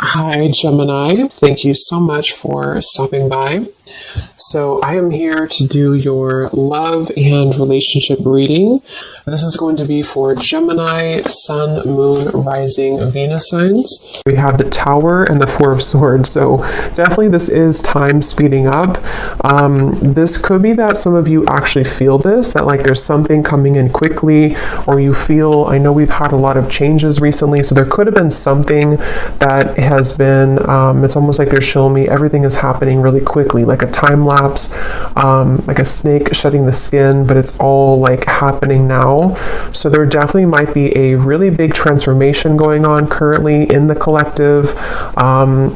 Hi, Gemini. Thank you so much for stopping by. So, I am here to do your love and relationship reading. This is going to be for Gemini, Sun, Moon, Rising, Venus signs. We have the Tower and the Four of Swords. So, definitely this is time speeding up. This could be that some of you actually feel this, that like there's something coming in quickly, or you feel, I know we've had a lot of changes recently, so there could have been something that has been, it's almost like they're showing me everything is happening really quickly, like a time lapse, like a snake shedding the skin, but it's all like happening now. So there definitely might be a really big transformation going on currently in the collective,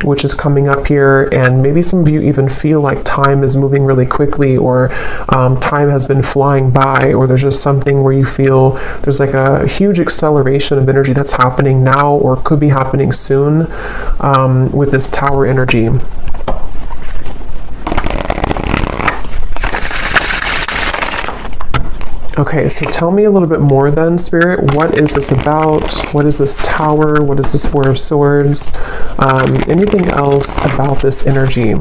which is coming up here, and maybe some of you even feel like time is moving really quickly, or time has been flying by, or there's just something where you feel there's like a huge acceleration of energy that's happening now or could be happening soon with this Tower energy. Okay, so tell me a little bit more then, Spirit. What is this about? What is this Tower? What is this Four of Swords? Anything else about this energy?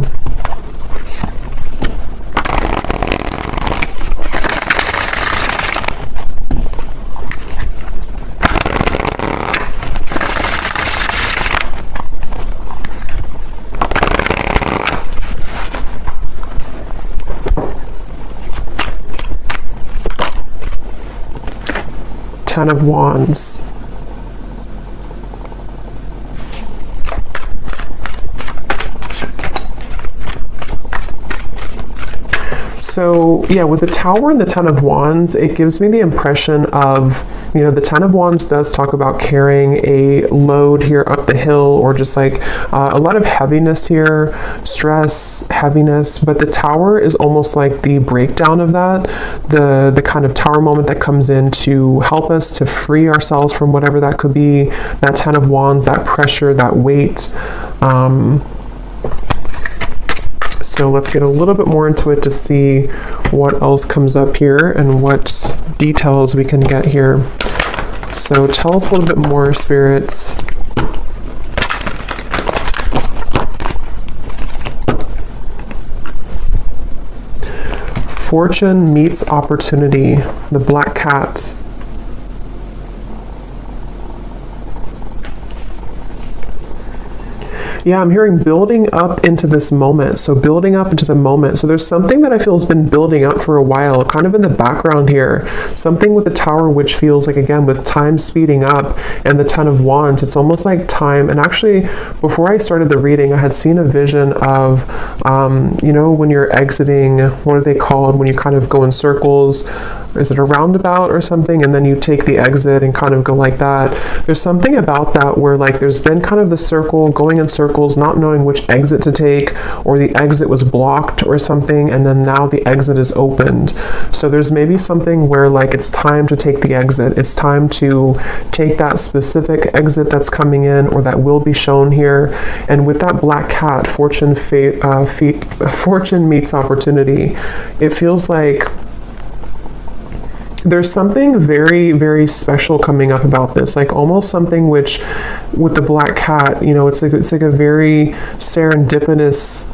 Ten of Wands. So yeah, with the Tower and the Ten of Wands, it gives me the impression of, you know, the Ten of Wands does talk about carrying a load here up the hill, or just like a lot of heaviness here, stress, heaviness, but the Tower is almost like the breakdown of that, the kind of Tower moment that comes in to help us to free ourselves from whatever that could be, that Ten of Wands, that pressure, that weight. So let's get a little bit more into it to see what else comes up here and what details we can get here. So tell us a little bit more, spirits. Fortune meets opportunity, the black cat. Yeah, I'm hearing building up into this moment. So building up into the moment. So there's something that I feel has been building up for a while, kind of in the background here. Something with the Tower, which feels like, again, with time speeding up, and the Ten of Wands, it's almost like time. And actually, before I started the reading, I had seen a vision of, you know, when you're exiting, what are they called? When you kind of go in circles. Is it a roundabout or something? And then you take the exit and kind of go like that. There's something about that where like there's been kind of the circle, going in circles, not knowing which exit to take, or the exit was blocked or something, and then now the exit is opened. So there's maybe something where like it's time to take the exit. It's time to take that specific exit that's coming in, or that will be shown here. And with that black cat, fortune meets opportunity. It feels like there's something very, very special coming up about this, like almost something which, with the black cat, you know, it's like a very serendipitous,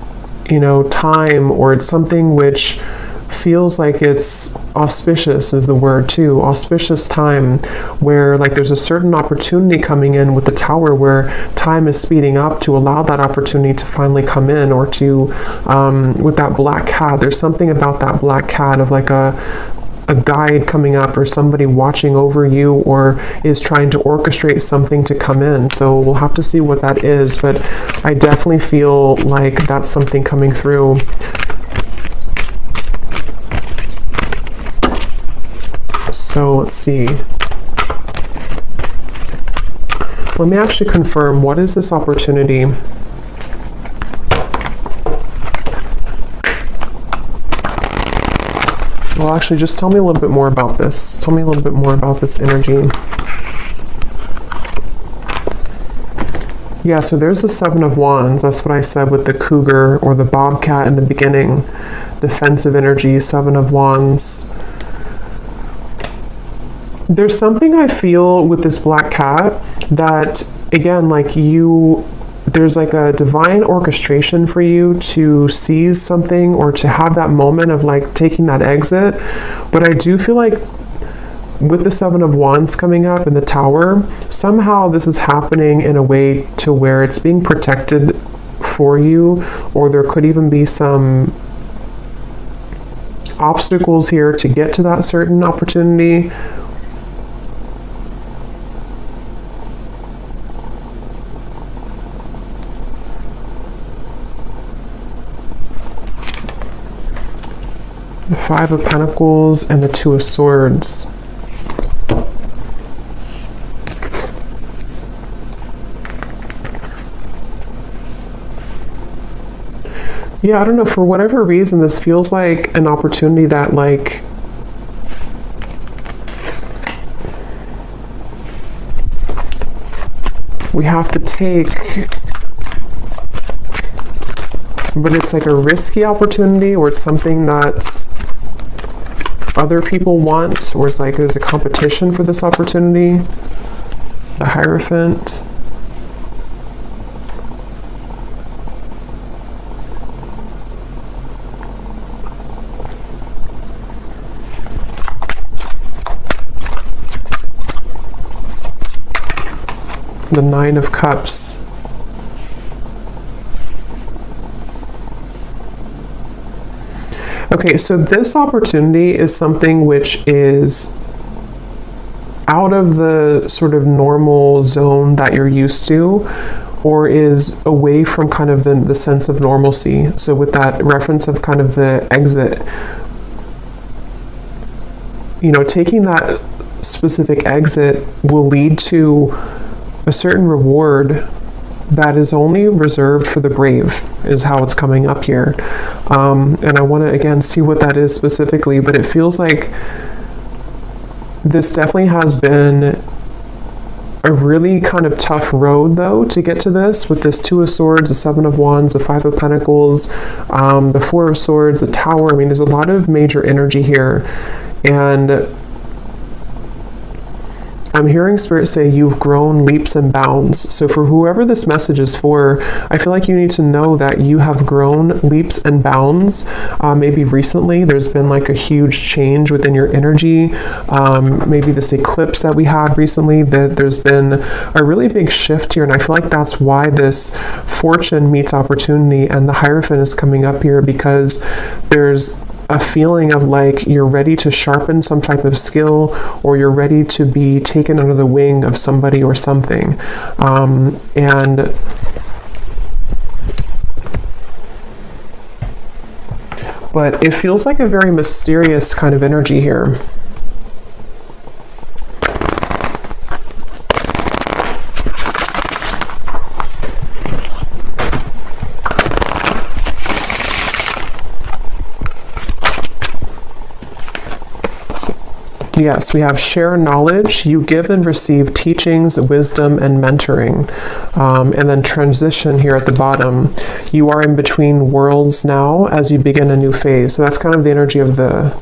you know, time, or it's something which feels like it's auspicious is the word too, auspicious time, where like there's a certain opportunity coming in with the Tower, where time is speeding up to allow that opportunity to finally come in, or to, with that black cat, there's something about that black cat of like a guide coming up, or somebody watching over you, or is trying to orchestrate something to come in. So we'll have to see what that is, but I definitely feel like that's something coming through. So let's see. Let me actually confirm, what is this opportunity? Well, actually, just tell me a little bit more about this. Tell me a little bit more about this energy. Yeah, so there's the Seven of Wands. That's what I said with the cougar or the bobcat in the beginning. Defensive energy, Seven of Wands. There's something I feel with this black cat that, again, like there's like a divine orchestration for you to seize something or to have that moment of like taking that exit. But I do feel like with the Seven of Wands coming up in the Tower, somehow this is happening in a way to where it's being protected for you, or there could even be some obstacles here to get to that certain opportunity. The Five of Pentacles and the Two of Swords. Yeah, I don't know, for whatever reason, this feels like an opportunity that, like, we have to take, but it's like a risky opportunity, or it's something that other people want, or it's like there's a competition for this opportunity. The Hierophant. The Nine of Cups. Okay, so this opportunity is something which is out of the sort of normal zone that you're used to, or is away from kind of the sense of normalcy. So with that reference of kind of the exit, you know, taking that specific exit will lead to a certain reward that is only reserved for the brave, is how it's coming up here. And I want to, again, see what that is specifically, but it feels like this definitely has been a really kind of tough road, though, to get to this, with this Two of Swords, the Seven of Wands, the Five of Pentacles, the Four of Swords, the Tower. I mean, there's a lot of major energy here, and I'm hearing Spirit say you've grown leaps and bounds. So for whoever this message is for, I feel like you need to know that you have grown leaps and bounds. Maybe recently there's been like a huge change within your energy. Maybe this eclipse that we had recently, that there's been a really big shift here. And I feel like that's why this fortune meets opportunity and the Hierophant is coming up here, because there's a feeling of like you're ready to sharpen some type of skill, or you're ready to be taken under the wing of somebody or something. But it feels like a very mysterious kind of energy here. Yes, we have share knowledge. You give and receive teachings, wisdom, and mentoring. And then transition here at the bottom. You are in between worlds now as you begin a new phase. So that's kind of the energy of the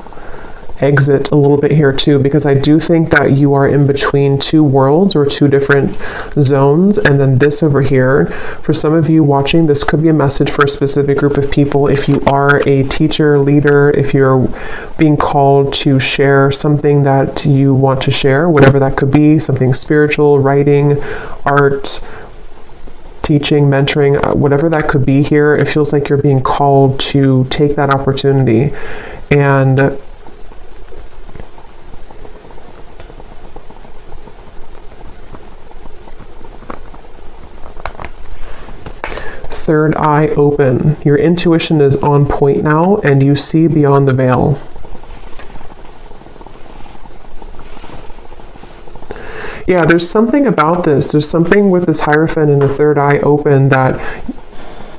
exit a little bit here too, because I do think that you are in between two worlds or two different zones. And then this over here, for some of you watching, this could be a message for a specific group of people. If you are a teacher, leader, if you're being called to share something that you want to share, whatever that could be, something spiritual, writing, art, teaching, mentoring, whatever that could be here, it feels like you're being called to take that opportunity. And third eye open. Your intuition is on point now, and you see beyond the veil. Yeah, there's something about this. There's something with this Hierophant and the third eye open that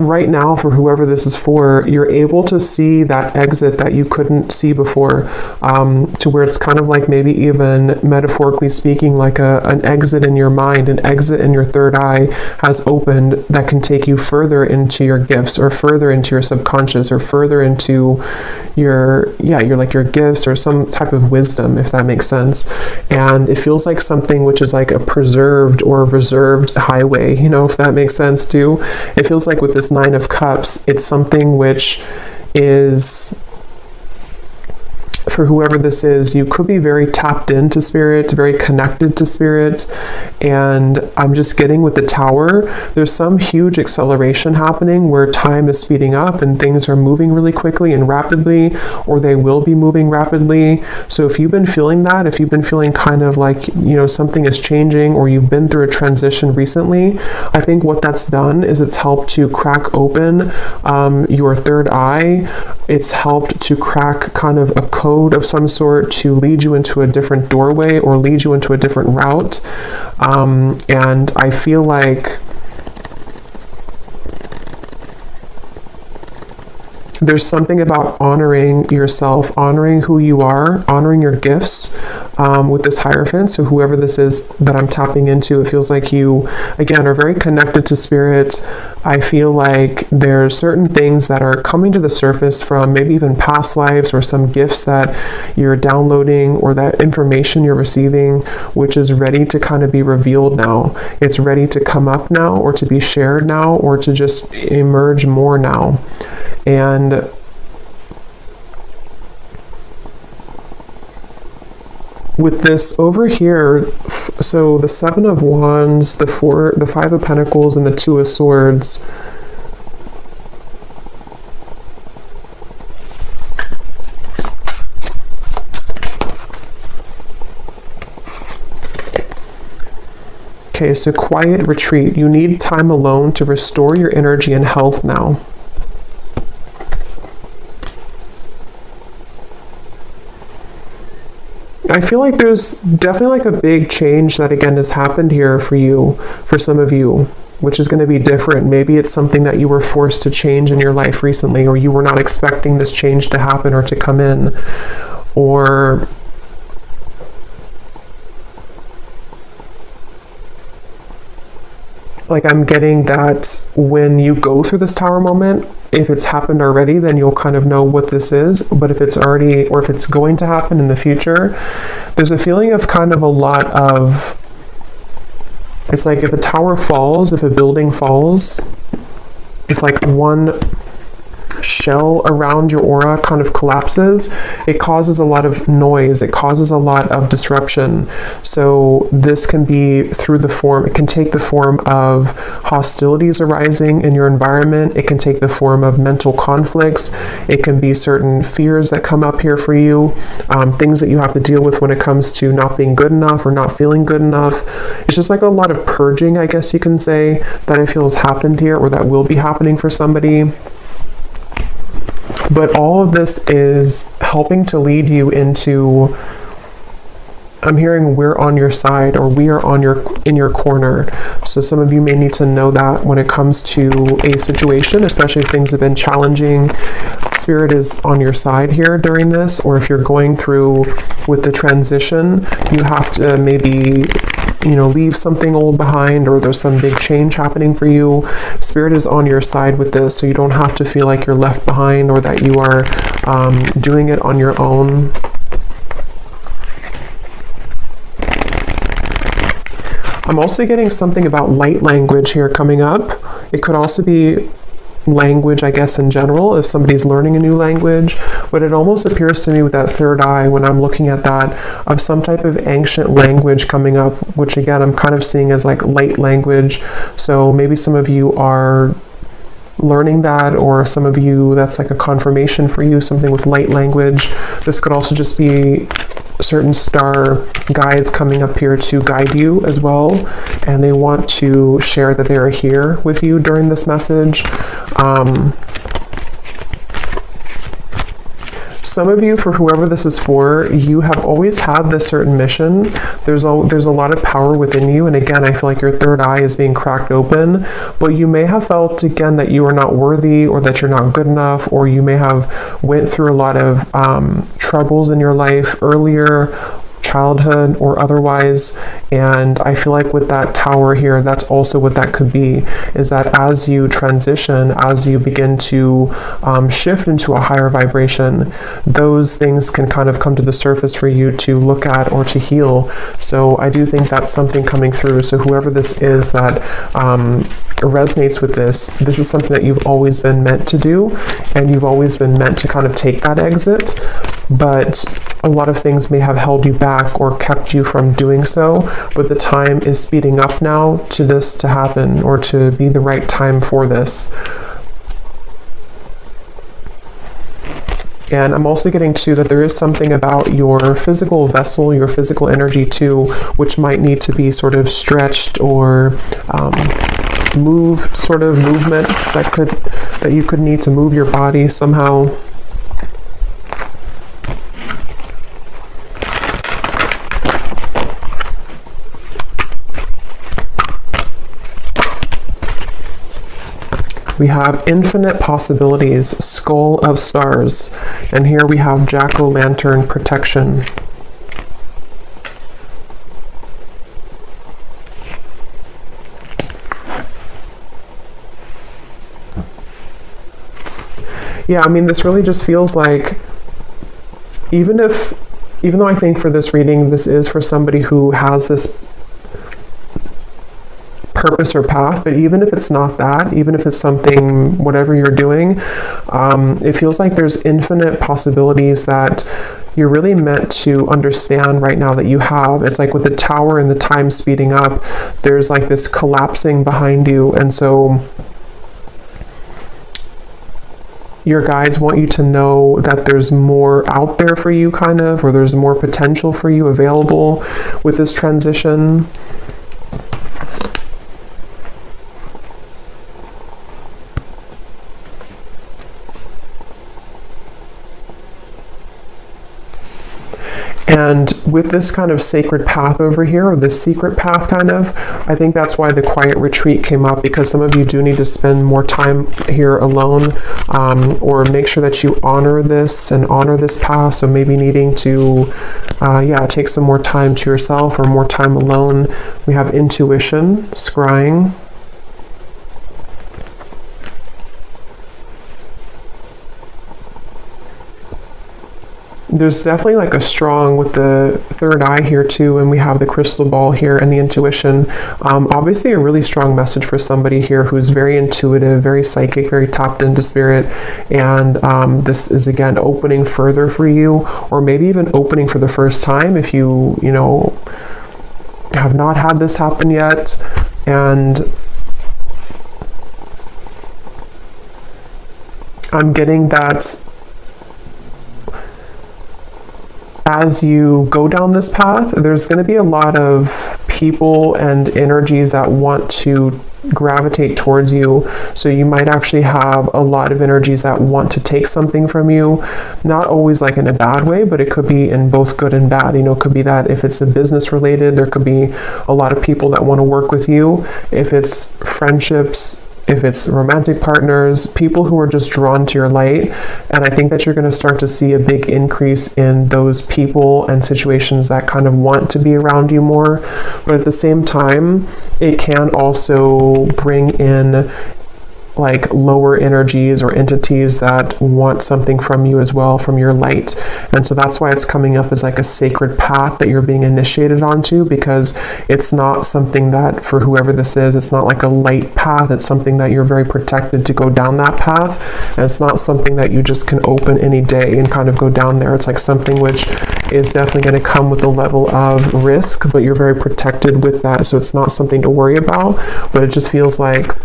right now, for whoever this is for, you're able to see that exit that you couldn't see before, to where it's kind of like, maybe even metaphorically speaking, like an exit in your mind, an exit in your third eye has opened that can take you further into your gifts, or further into your subconscious, or further into your gifts, or some type of wisdom, if that makes sense. And it feels like something which is like a preserved or reserved highway, if that makes sense too. It feels like with this Nine of Cups, it's something which is, for whoever this is, you could be very tapped into spirit, very connected to spirit. And I'm just getting with the Tower, there's some huge acceleration happening where time is speeding up and things are moving really quickly and rapidly, or they will be moving rapidly. So if you've been feeling that, if you've been feeling kind of like, something is changing, or you've been through a transition recently, I think what that's done is it's helped to crack open your third eye. It's helped to crack kind of a code of some sort to lead you into a different doorway, or lead you into a different route. And I feel like there's something about honoring yourself, honoring who you are, honoring your gifts, with this Hierophant. So whoever this is that I'm tapping into, it feels like you, again, are very connected to spirit. I feel like there's certain things that are coming to the surface from maybe even past lives, or some gifts that you're downloading, or that information you're receiving, which is ready to kind of be revealed now. It's ready to come up now, or to be shared now, or to just emerge more now. And with this over here, so the Seven of Wands, the Five of Pentacles, and the Two of Swords, okay, so quiet retreat. You need time alone to restore your energy and health now. I feel like there's definitely like a big change that again has happened here for you, for some of you, which is going to be different. Maybe it's something that you were forced to change in your life recently, or you were not expecting this change to happen or to come in, or like I'm getting that when you go through this Tower moment, if it's happened already, then you'll kind of know what this is. But if it's already, or if it's going to happen in the future, there's a feeling of kind of a lot of, it's like if a tower falls, if a building falls, if like one shell around your aura kind of collapses, it causes a lot of noise, it causes a lot of disruption. So this can be through the form, it can take the form of hostilities arising in your environment, it can take the form of mental conflicts, it can be certain fears that come up here for you, things that you have to deal with when it comes to not being good enough or not feeling good enough. It's just like a lot of purging, I guess you can say, that I feel has happened here, or that will be happening for somebody. But all of this is helping to lead you into, I'm hearing we're on your side, or we are in your corner. So some of you may need to know that when it comes to a situation, especially if things have been challenging, Spirit is on your side here during this. Or if you're going through with the transition, you have to maybe leave something old behind, or there's some big change happening for you. Spirit is on your side with this, so you don't have to feel like you're left behind, or that you are doing it on your own. I'm also getting something about light language here coming up. It could also be language, I guess, in general, if somebody's learning a new language, but it almost appears to me with that third eye, when I'm looking at that, of some type of ancient language coming up, which again, I'm kind of seeing as like light language. So maybe some of you are learning that, or some of you, that's like a confirmation for you, something with light language. This could also just be certain star guides coming up here to guide you as well, and they want to share that they are here with you during this message. Some of you, for whoever this is for, you have always had this certain mission. There's a lot of power within you, and again, I feel like your third eye is being cracked open, but you may have felt, again, that you are not worthy, or that you're not good enough, or you may have went through a lot of troubles in your life earlier, childhood or otherwise. And I feel like with that tower here, that's also what that could be, is that as you transition, as you begin to shift into a higher vibration, those things can kind of come to the surface for you to look at or to heal. So I do think that's something coming through. So whoever this is that resonates with this is something that you've always been meant to do, and you've always been meant to kind of take that exit, but a lot of things may have held you back or kept you from doing so, but the time is speeding up now to this to happen, or to be the right time for this. And I'm also getting to that there is something about your physical vessel, your physical energy too, which might need to be sort of stretched or moved, sort of movements that you could need to move your body somehow. We have infinite possibilities, skull of stars, and here we have jack-o'-lantern protection. Yeah, I mean, this really just feels like, even though I think for this reading, this is for somebody who has this purpose or path, but even if it's not that, even if it's something, whatever you're doing, it feels like there's infinite possibilities that you're really meant to understand right now that you have. It's like with the tower and the time speeding up, there's like this collapsing behind you, and so your guides want you to know that there's more out there for you, kind of, or there's more potential for you available with this transition. And with this kind of sacred path over here, or this secret path kind of, I think that's why the quiet retreat came up, because some of you do need to spend more time here alone, or make sure that you honor this and honor this path. So maybe needing to, take some more time to yourself or more time alone. We have intuition, scrying. There's definitely like a strong with the third eye here too, and we have the crystal ball here and the intuition. Obviously a really strong message for somebody here who's very intuitive, very psychic, very tapped into spirit, and this is again opening further for you, or maybe even opening for the first time if you have not had this happen yet. And I'm getting that as you go down this path, there's going to be a lot of people and energies that want to gravitate towards you. So you might actually have a lot of energies that want to take something from you, not always like in a bad way, but it could be in both good and bad. It could be that if it's a business related, there could be a lot of people that want to work with you. If it's friendships, if it's romantic partners, people who are just drawn to your light. And I think that you're going to start to see a big increase in those people and situations that kind of want to be around you more. But at the same time, it can also bring in like lower energies or entities that want something from you as well, from your light. And so that's why it's coming up as like a sacred path that you're being initiated onto, because it's not something that, for whoever this is, it's not like a light path. It's something that you're very protected to go down that path. And it's not something that you just can open any day and kind of go down there. It's like something which is definitely going to come with a level of risk, but you're very protected with that. So it's not something to worry about, but it just feels like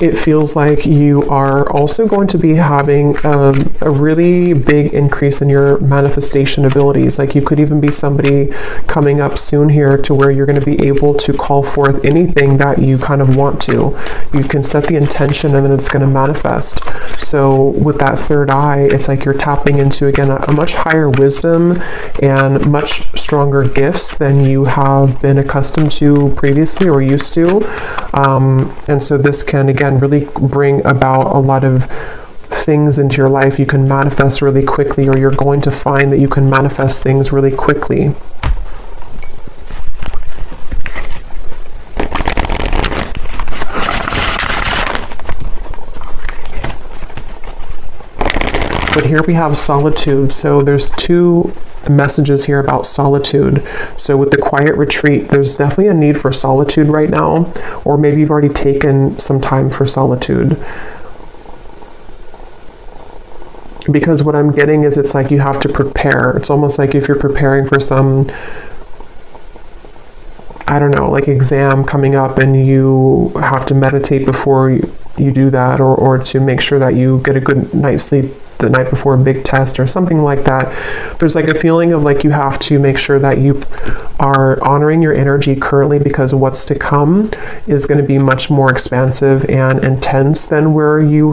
it feels like you are also going to be having a really big increase in your manifestation abilities. Like you could even be somebody coming up soon here to where you're going to be able to call forth anything that you kind of want to. You can set the intention and then it's going to manifest. So with that third eye, it's like you're tapping into, again, a much higher wisdom and much stronger gifts than you have been accustomed to previously or used to. And so this can, again, really bring about a lot of things into your life. You can manifest really quickly, or you're going to find that you can manifest things really quickly. But here we have solitude. So there's two messages here about solitude. So with the quiet retreat, there's definitely a need for solitude right now, or maybe you've already taken some time for solitude. Because what I'm getting is it's like you have to prepare. It's almost like if you're preparing for some, I don't know, like exam coming up and you have to meditate before you do that, or to make sure that you get a good night's sleep the night before a big test or something like that. There's like a feeling of like you have to make sure that you are honoring your energy currently, because what's to come is going to be much more expansive and intense than where you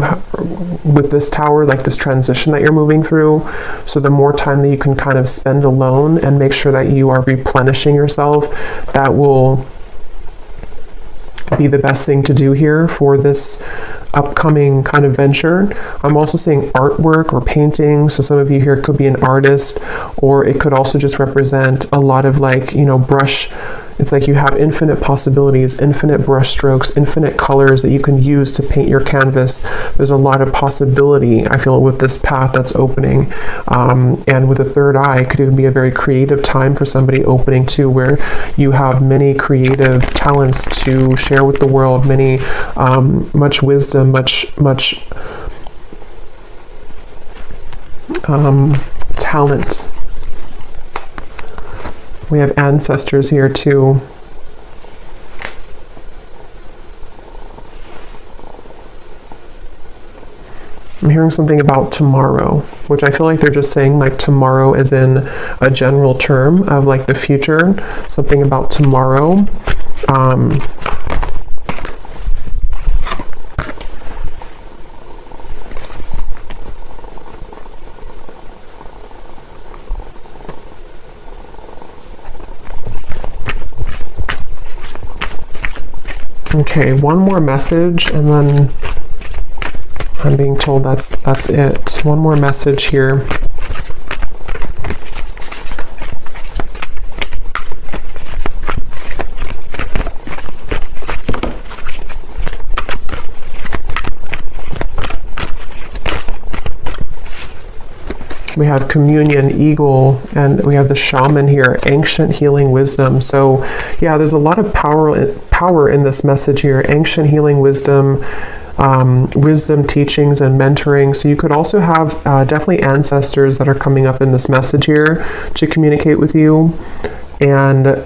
with this tower, like this transition that you're moving through. So the more time that you can kind of spend alone and make sure that you are replenishing yourself, that will be the best thing to do here for this upcoming kind of venture. I'm also seeing artwork or painting. So some of you here could be an artist, or it could also just represent a lot of like, you know, brush. It's like you have infinite possibilities, infinite brush strokes, infinite colors that you can use to paint your canvas. There's a lot of possibility, I feel, with this path that's opening. And with a third eye, it could even be a very creative time for somebody opening too, where you have many creative talents to share with the world, many, much wisdom, much talent. We have ancestors here too. I'm hearing something about tomorrow, which I feel like they're just saying like tomorrow as in a general term of like the future, something about tomorrow. Okay, one more message, and then I'm being told that's it. One more message here. We have communion, eagle, and we have the shaman here, ancient healing wisdom. So yeah, there's a lot of power in this message here, ancient healing wisdom, wisdom teachings and mentoring. So you could also have definitely ancestors that are coming up in this message here to communicate with you. And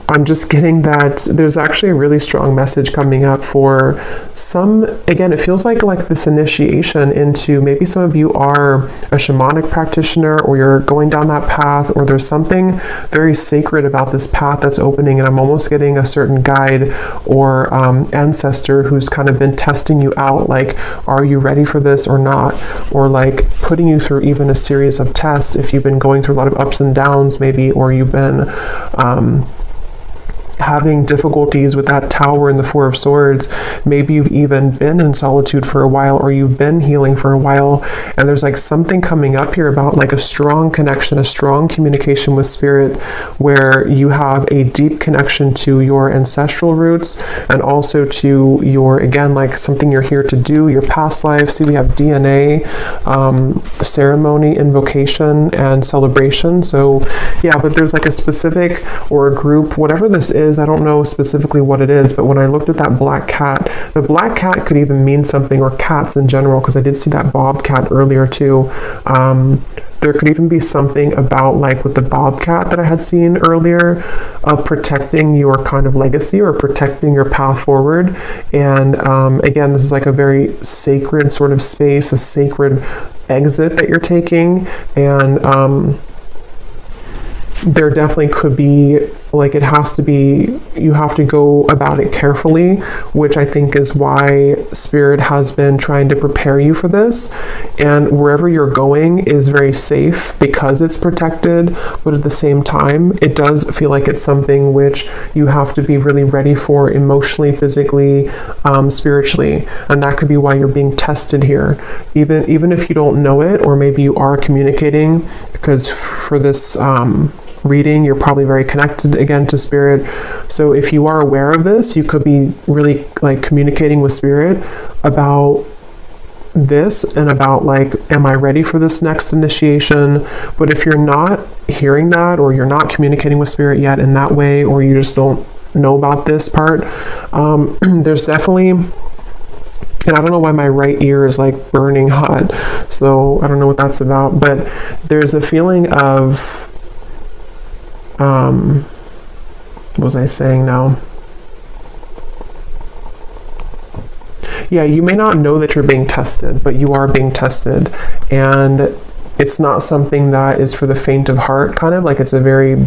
I'm just getting that there's actually a really strong message coming up for some. Again, it feels like this initiation into, maybe some of you are a shamanic practitioner, or you're going down that path, or there's something very sacred about this path that's opening, and I'm almost getting a certain guide or ancestor who's kind of been testing you out, like, are you ready for this or not? Or like putting you through even a series of tests if you've been going through a lot of ups and downs maybe, or you've been having difficulties with that tower and the Four of Swords. Maybe you've even been in solitude for a while, or you've been healing for a while, and there's like something coming up here about like a strong connection, a strong communication with spirit, where you have a deep connection to your ancestral roots, and also to your, again, like something you're here to do, your past life. See, we have DNA, ceremony, invocation, and celebration. So yeah, but there's like a specific or a group, whatever this is, I don't know specifically what it is, but when I looked at that black cat, the black cat could even mean something, or cats in general, because I did see that bobcat earlier too. There could even be something about, like with the bobcat that I had seen earlier, of protecting your kind of legacy or protecting your path forward. And again, this is like a very sacred sort of space, a sacred exit that you're taking. And there definitely could be, like, it has to be, you have to go about it carefully, which I think is why Spirit has been trying to prepare you for this. And wherever you're going is very safe because it's protected, but at the same time, it does feel like it's something which you have to be really ready for emotionally, physically, spiritually. And that could be why you're being tested here. Even if you don't know it, or maybe you are communicating, because for this reading, you're probably very connected again to Spirit. So if you are aware of this, you could be really like communicating with Spirit about this and about, like, am I ready for this next initiation? But if you're not hearing that, or you're not communicating with Spirit yet in that way, or you just don't know about this part, there's definitely, and I don't know why my right ear is like burning hot, so I don't know what that's about, but there's a feeling of what was I saying now? Yeah, you may not know that you're being tested, but you are being tested. And it's not something that is for the faint of heart, kind of like, it's a very,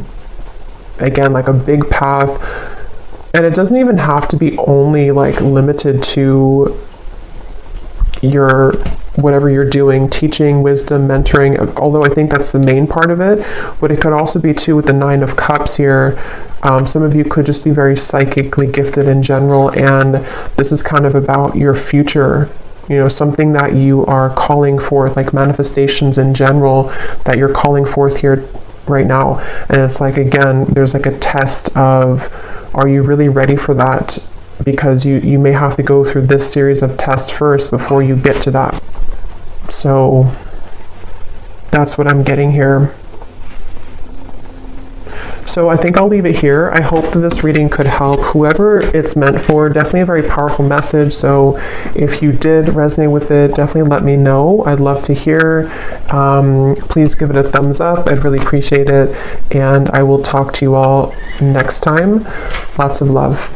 again, like a big path. And it doesn't even have to be only like limited to your whatever you're doing, teaching, wisdom, mentoring, although I think that's the main part of it. But it could also be too with the Nine of Cups here. Some of you could just be very psychically gifted in general, and this is kind of about your future, you know, something that you are calling forth, like manifestations in general that you're calling forth here right now. And it's like, again, there's like a test of, are you really ready for that? Because you may have to go through this series of tests first before you get to that. So that's what I'm getting here. So I think I'll leave it here. I hope that this reading could help whoever it's meant for. Definitely a very powerful message. So if you did resonate with it, definitely let me know. I'd love to hear. Please give it a thumbs up. I'd really appreciate it. And I will talk to you all next time. Lots of love.